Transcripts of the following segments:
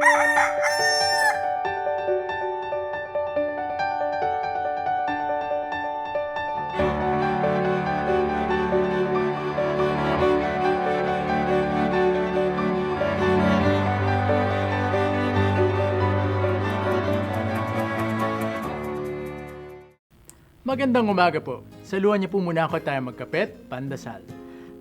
Magandang umaga po. Saluhan niyo po muna ako tayo magkapit, pandasal.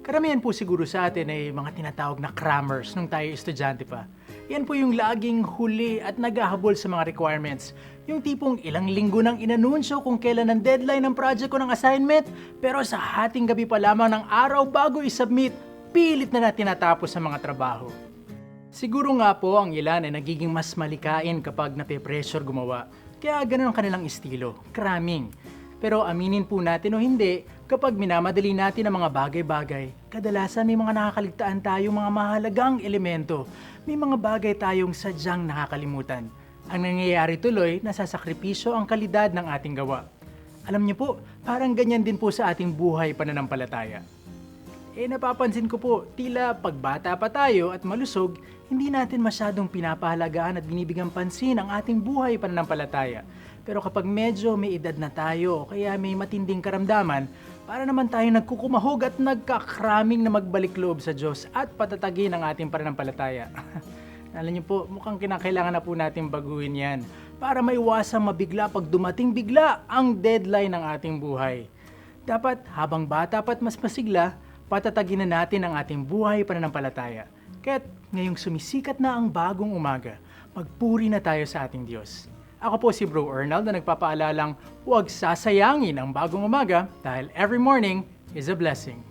Karamihan po siguro sa atin ay mga tinatawag na crammers nung tayo estudyante pa. Yan po yung laging huli at naghahabol sa mga requirements. Yung tipong ilang linggo nang inanunsyo kung kailan ang deadline ng project ko ng assignment, pero sa hating gabi pa lamang ng araw bago isubmit, pilit na tinatapos ang mga trabaho. Siguro nga po ang ilan ay nagiging mas malikain kapag nape-pressure gumawa. Kaya ganun ang kanilang estilo, cramming. Pero aminin po natin o hindi, kapag minamadali natin ang mga bagay-bagay, kadalasan may mga nakakaligtaan tayong mga mahalagang elemento. May mga bagay tayong sadyang nakakalimutan. Ang nangyayari tuloy, nasasakripisyo ang kalidad ng ating gawa. Alam niyo po, parang ganyan din po sa ating buhay pananampalataya. Napapansin ko po, tila pagbata pa tayo at malusog, hindi natin masyadong pinapahalagaan at binibigyan pansin ang ating buhay pananampalataya. Pero kapag medyo may edad na tayo, kaya may matinding karamdaman, para naman tayo nagkukumahog at nagkakraming na magbalik loob sa Diyos at patatagin ang ating pananampalataya. Alam niyo po, mukhang kinakailangan na po natin baguhin yan para maiwasang mabigla pag dumating bigla ang deadline ng ating buhay. Dapat habang bata pa't mas masigla, patatagin na natin ang ating buhay pananampalataya. Kaya't ngayong sumisikat na ang bagong umaga, magpuri na tayo sa ating Diyos. Ako po si Bro Arnold na nagpapaalalang huwag sasayangin ang bagong umaga dahil every morning is a blessing.